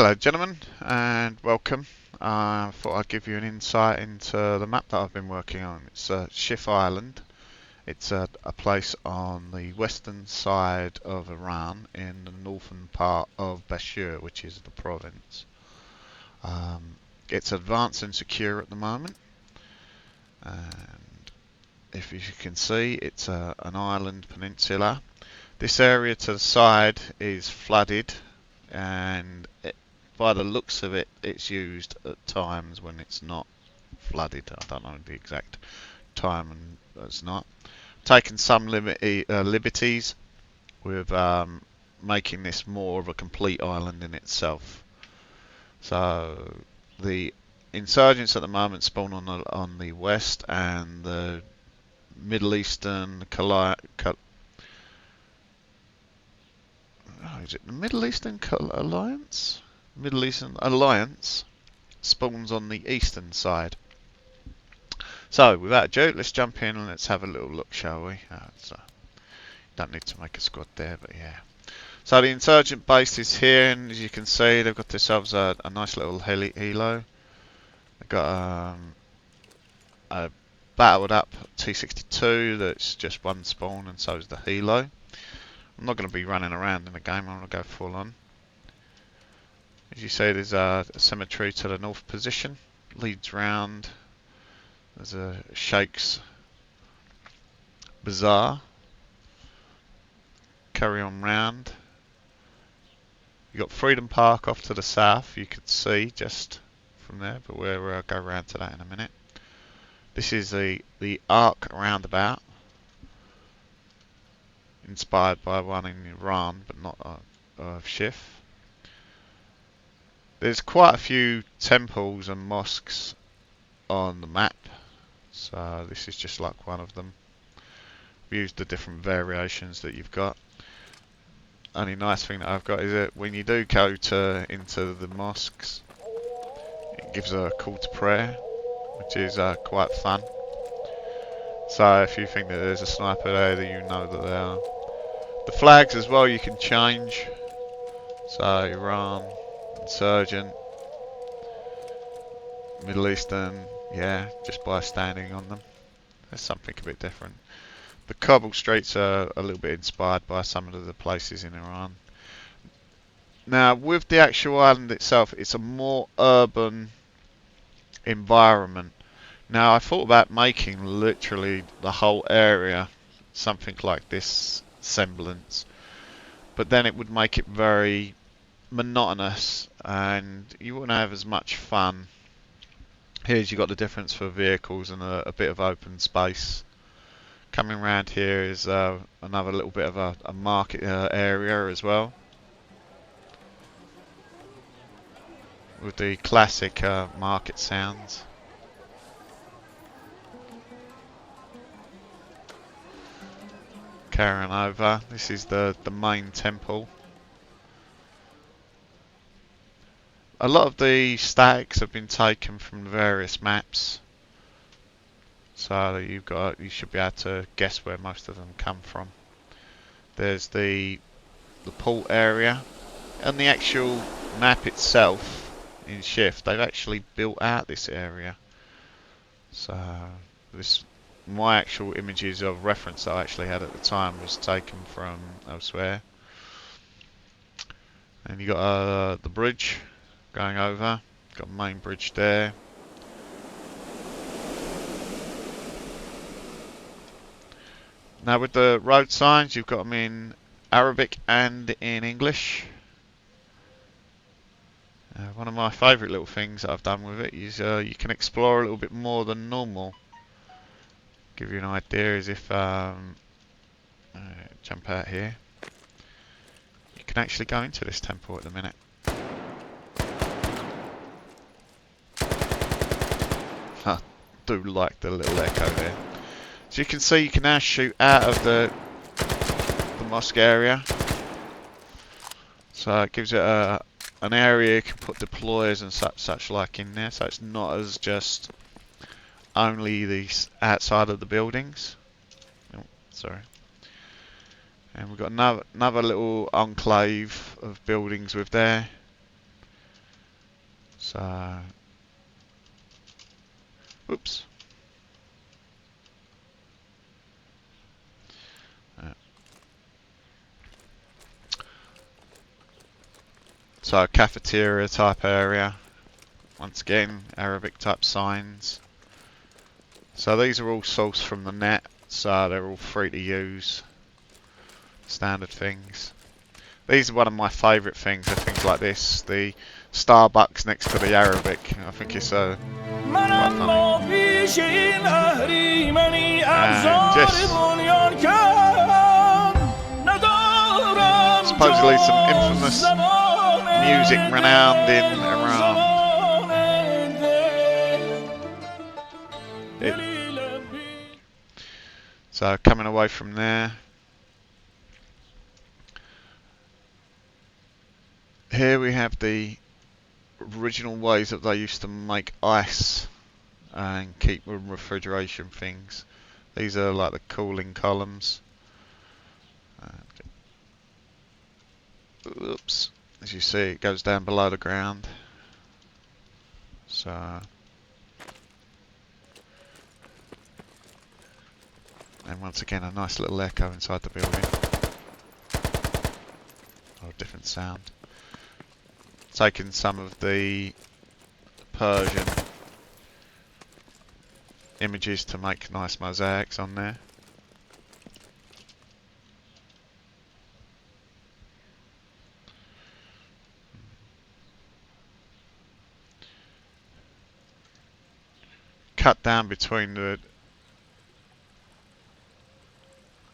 Hello gentlemen and welcome. I thought I'd give you an insight into the map that I've been working on. It's Shif Island. It's a place on the western side of Iran in the northern part of Bashur, which is the province. It's advanced and secure at the moment, and if you can see, it's an island peninsula. This area to the side is flooded, and by the looks of it, it's used at times when it's not flooded. I don't know the exact time and it's not. Taken some liberties with making this more of a complete island in itself. So the insurgents at the moment spawn on the west, and the Middle Eastern is it the Middle Eastern Alliance? Middle Eastern Alliance spawns on the eastern side. So without ado, let's jump in and let's have a little look, shall we? Don't need to make a squad there, but yeah. So the insurgent base is here, and as you can see, they've got themselves a nice little helo. They've got a battled up T-62 that's just one spawn, and so is the helo. I'm not going to be running around in the game, I'm going to go full on. As you see, there's a cemetery to the north position, leads round. There's a Sheikh's Bazaar. Carry on round. You've got Freedom Park off to the south, you could see just from there, but we'll go round to that in a minute. This is the Arc roundabout, inspired by one in Iran, but not of Shif. There's quite a few temples and mosques on the map, so this is just like one of them. I've used the different variations that you've got. Only nice thing that I've got is that when you do go into the mosques, it gives a call to prayer, which is quite fun. So if you think that there's a sniper there, then you know that they are. The flags as well you can change. So Iran, Insurgent, Middle Eastern, yeah, just by standing on them. There's something a bit different. The cobble streets are a little bit inspired by some of the places in Iran. Now, with the actual island itself, it's a more urban environment. Now, I thought about making literally the whole area something like this semblance, but then it would make it very monotonous and you wouldn't have as much fun. Here's you got the difference for vehicles and a bit of open space. Coming around here is another little bit of a market area as well, with the classic market sounds. Carrying over, this is the main temple. A lot of the statics have been taken from the various maps, so you should be able to guess where most of them come from. There's the port area, and the actual map itself in Shif, they've actually built out this area. So my actual images of reference that I actually had at the time was taken from elsewhere. And you got the bridge going over, got main bridge there. Now with the road signs, you've got them in Arabic and in English. One of my favourite little things that I've done with it is you can explore a little bit more than normal. Give you an idea is if jump out here, you can actually go into this temple at the minute. I do like the little echo there. So you can see you can now shoot out of the mosque area. So it gives it an area you can put deployers and such like in there, so it's not as just only the outside of the buildings. Oh, sorry. And we've got another little enclave of buildings with there. So, oops. So cafeteria type area. Once again, Arabic type signs. So these are all sourced from the net, so they're all free to use. Standard things. These are one of my favourite things, are things like this. The Starbucks next to the Arabic. I think it's quite funny. And just supposedly some infamous music renowned in Iran. So coming away from there, here we have the original ways that they used to make ice and keep refrigeration things. These are like the cooling columns. Oops, as you see, it goes down below the ground. So, and once again, a nice little echo inside the building. Or a different sound. Taking some of the Persian images to make nice mosaics on there. Cut down between the...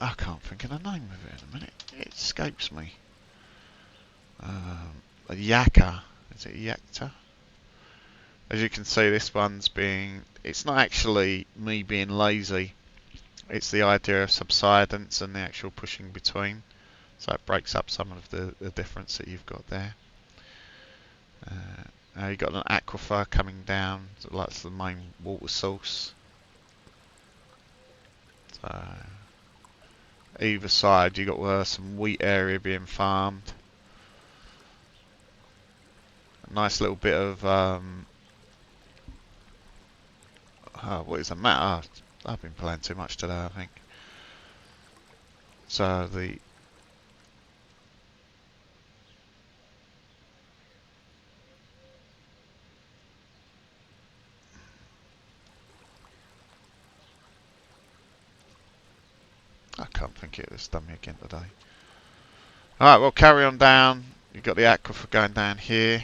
I can't think of the name of it in a minute. It escapes me. A yakka. Is it yakta? As you can see, this one's being... It's not actually me being lazy. It's the idea of subsidence and the actual pushing between. So it breaks up some of the difference that you've got there. Now you've got an aquifer coming down. So that's the main water source. So either side you've got some wheat area being farmed. A nice little bit of... what is the matter? I've been playing too much today, I think. So the... I can't think it was done me again today. Alright, we'll carry on down. You've got the aquifer going down here.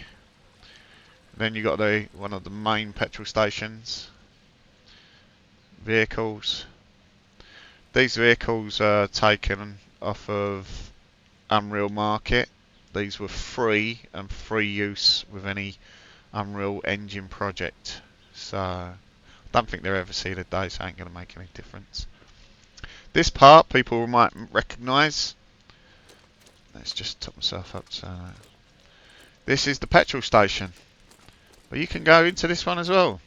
Then you've got one of the main petrol stations. Vehicles. These vehicles are taken off of Unreal Market. These were free and free use with any Unreal Engine project. So I don't think they'll ever see the day, so it ain't going to make any difference. This part people might recognise. Let's just top myself up. So this is the petrol station. But you can go into this one as well.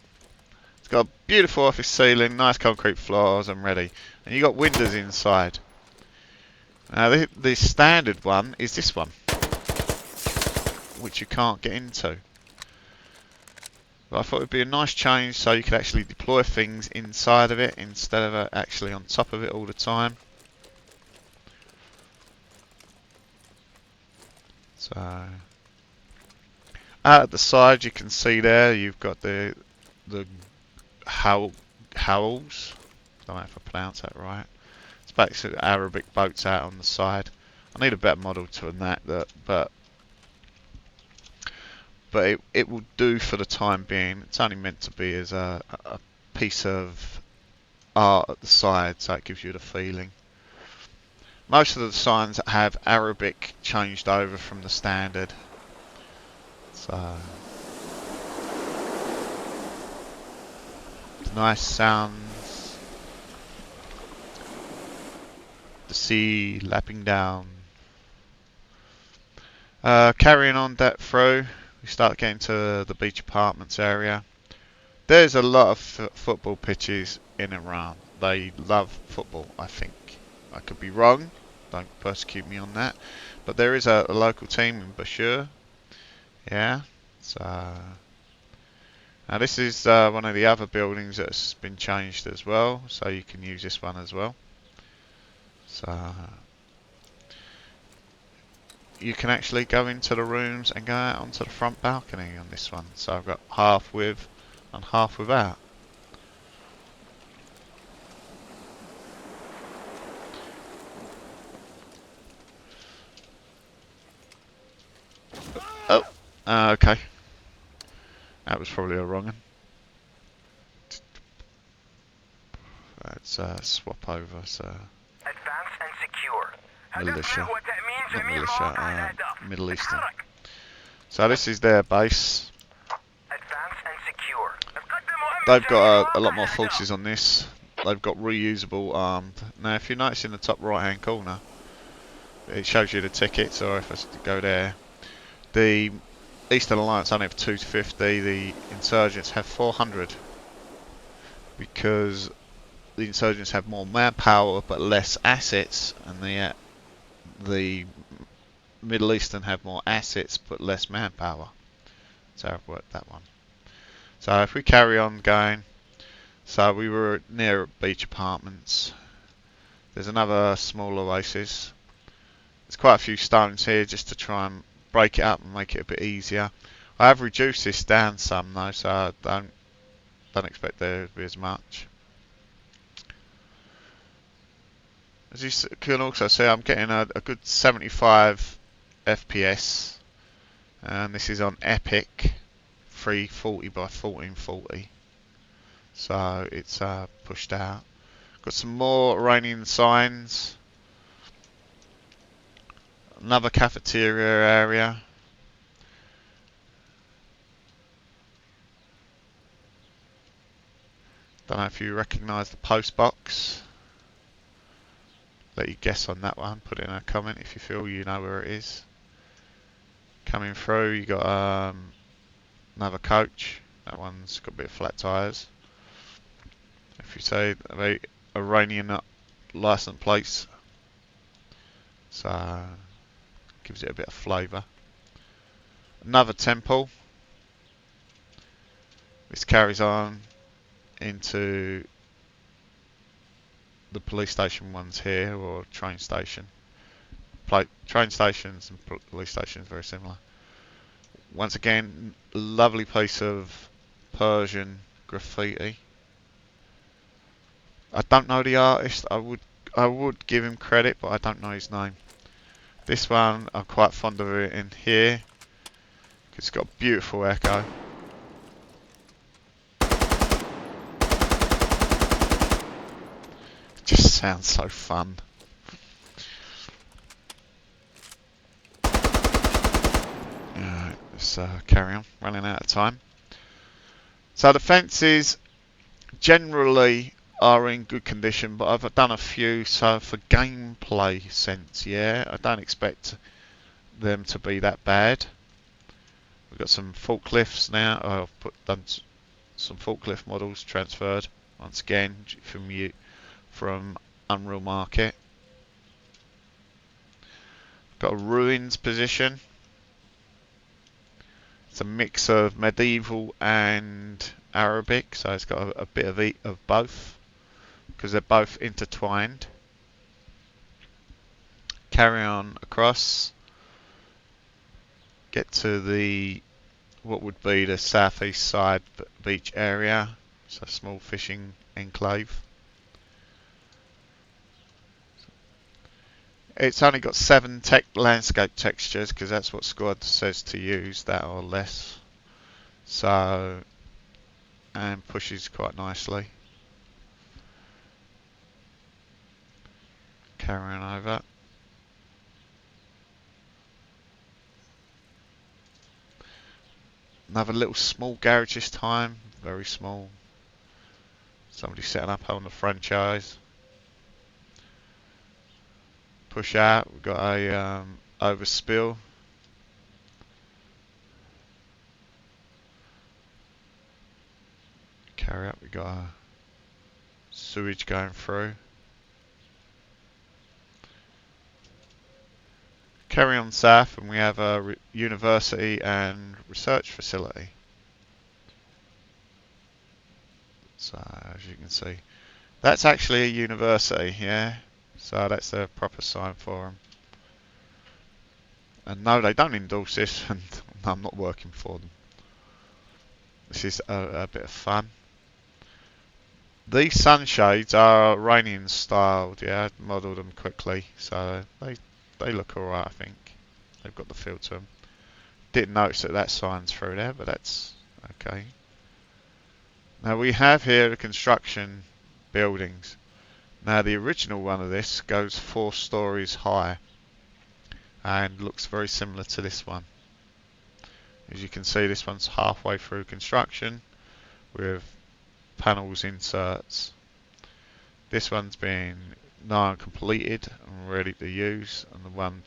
It's got a beautiful office ceiling, nice concrete floors and ready. And you've got windows inside. Now the standard one is this one, which you can't get into. But I thought it would be a nice change so you could actually deploy things inside of it instead of actually on top of it all the time. So out at the side you can see there you've got the howls. I don't know if I pronounce that right. It's basically Arabic boats out on the side. I need a better model to that, but it will do for the time being. It's only meant to be as a piece of art at the side, so it gives you the feeling. Most of the signs have Arabic changed over from the standard. So nice sounds. The sea lapping down. Carrying on that through. We start getting to the beach apartments area. There's a lot of football pitches in Iran. They love football, I think. I could be wrong. Don't persecute me on that. But there is a local team in Bashur. Yeah. So Now this is one of the other buildings that's been changed as well, so you can use this one as well. So you can actually go into the rooms and go out onto the front balcony on this one. So I've got half with and half without. Oh, okay. That was probably a wrong one. Let's swap over. So Advance and secure. militia, What that means not to me, militia, Mark, I head up. Middle Eastern. Tarak. So this is their base. Advance and secure. They've got a lot more forces on this. They've got reusable armed. Now if you notice in the top right hand corner, it shows you the tickets, or if I was to go there, the Eastern Alliance only have 250, the insurgents have 400, because the insurgents have more manpower but less assets, and the Middle Eastern have more assets but less manpower. So I've worked that one. So if we carry on going, so we were near beach apartments. There's another small oasis. There's quite a few stones here just to try and break it up and make it a bit easier. I have reduced this down some though, so I don't expect there to be as much. As you can also see, I'm getting a good 75 FPS, and this is on Epic 340 by 1440, so it's pushed out. Got some more Iranian signs, another cafeteria area. Don't know if you recognise the post box. Let you guess on that one. Put it in a comment if you feel you know where it is. Coming through, you got another coach. That one's got a bit of flat tyres. If you say the Iranian license plates, so gives it a bit of flavour. Another temple. This carries on into the police station ones here, or train station. Train stations and police stations very similar. Once again, lovely piece of Persian graffiti. I don't know the artist. I would give him credit, but I don't know his name. This one, I'm quite fond of it in here. It's got a beautiful echo. It just sounds so fun. Alright, let's carry on. Running out of time. So the fences generally are in good condition, but I've done a few, so for gameplay sense, yeah, I don't expect them to be that bad. We've got some forklifts now. I've done some forklift models transferred once again from Unreal Market. Got a ruins position. It's a mix of medieval and Arabic, so it's got a bit of both, because they're both intertwined. Carry on across. Get to what would be the southeast side beach area. It's a small fishing enclave. It's only got 7 landscape textures, because that's what Squad says to use, that or less. So, and pushes quite nicely. Carrying over. Another little small garage this time, very small. Somebody setting up on the franchise. Push out, we've got a overspill. Carry up, we've got a sewage going through. Carry on south, and we have a university and research facility. So as you can see, that's actually a university, yeah. So that's the proper sign for them. And no, they don't endorse this, and I'm not working for them. This is a bit of fun. These sunshades are Iranian styled, yeah. I modelled them quickly, so they look alright, I think. They've got the feel to them. Didn't notice that sign's through there, but that's okay. Now we have here the construction buildings. Now the original one of this goes 4 stories high and looks very similar to this one. As you can see, this one's halfway through construction with panels inserts. This one's been now completed and ready to use, and the one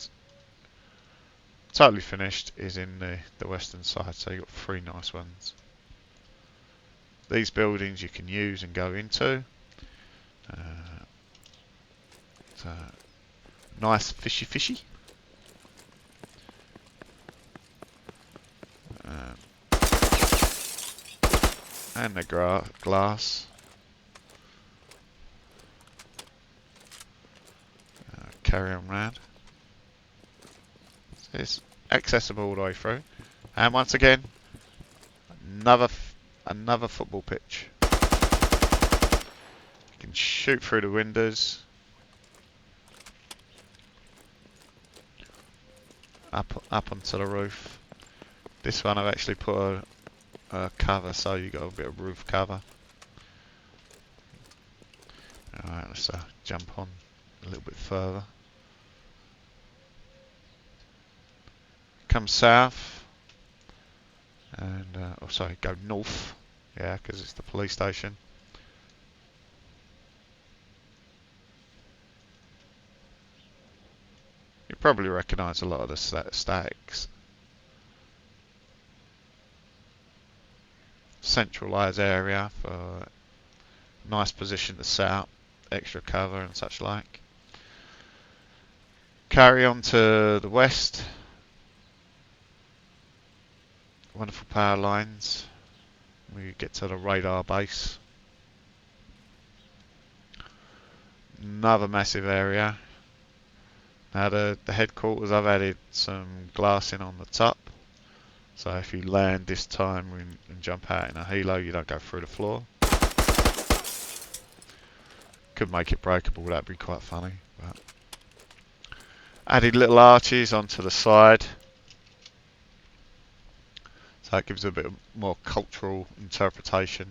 totally finished is in the western side, so you've got 3 nice ones. These buildings you can use and go into. So nice fishy. Uh, and the glass. Carry on round. It's accessible all the way through. And once again, another football pitch. You can shoot through the windows. Up onto the roof. This one I've actually put a cover, so you got a bit of roof cover. Alright, let's jump on a little bit further. Come south, and go north, yeah, because it's the police station. You probably recognise a lot of the statics. Centralised area for nice position to set up, extra cover and such like. Carry on to the west. Wonderful power lines. We get to the radar base. Another massive area. Now the headquarters, I've added some glass in on the top. So if you land this time and jump out in a helo, you don't go through the floor. Could make it breakable, that'd be quite funny. But added little arches onto the side. So it gives a bit more cultural interpretation.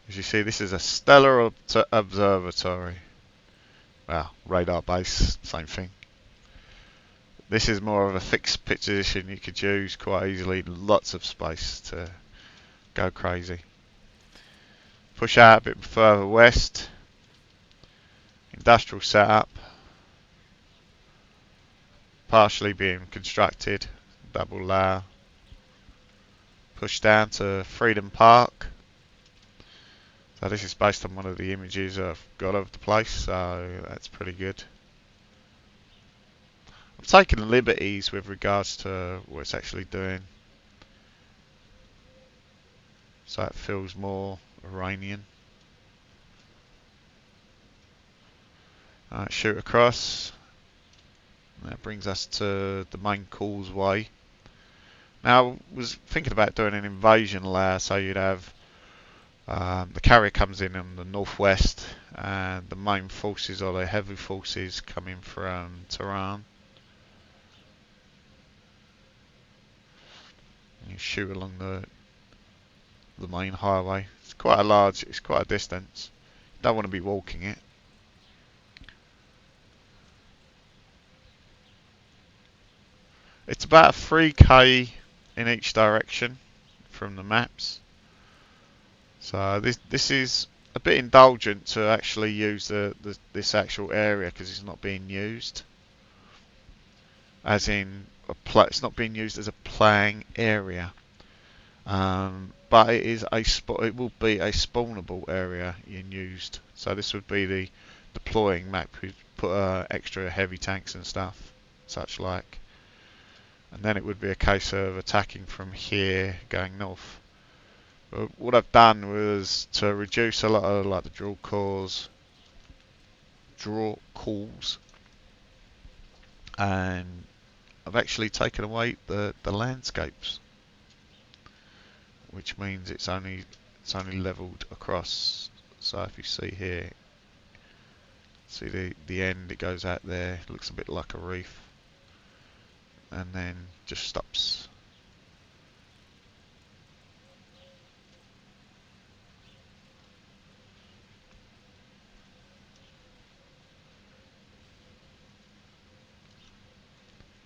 As you see, this is a stellar observatory. Well, radar base, same thing. This is more of a fixed position you could use quite easily. Lots of space to go crazy. Push out a bit further west. Industrial setup. Partially being constructed. Double layer. Push down to Freedom Park. So this is based on one of the images I've got of the place, so that's pretty good. I've taken liberties with regards to what it's actually doing, so it feels more Iranian. Alright, shoot across. And that brings us to the main causeway. Now I was thinking about doing an invasion layer, so you'd have the carrier comes in on the northwest, and the main forces or the heavy forces coming from Tehran. You shoot along the main highway. It's quite a distance. You don't want to be walking it. It's about 3k in each direction from the maps. So this is a bit indulgent to actually use this actual area because it's not being used. As in, it's not being used as a playing area. But it is it will be a spawnable area in used. So this would be the deploying map. We put extra heavy tanks and stuff, such like. And then it would be a case of attacking from here, going north. But what I've done was to reduce a lot of like the draw calls, and I've actually taken away the landscapes, which means it's only leveled across. So if you see here, see the end, it goes out there, it looks a bit like a reef, and then just stops.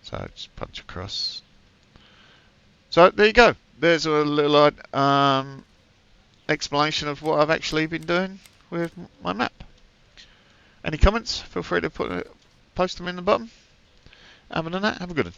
So just punch across. So there you go. There's a little explanation of what I've actually been doing with my map. Any comments? Feel free to post them in the bottom. Other than that, have a good one.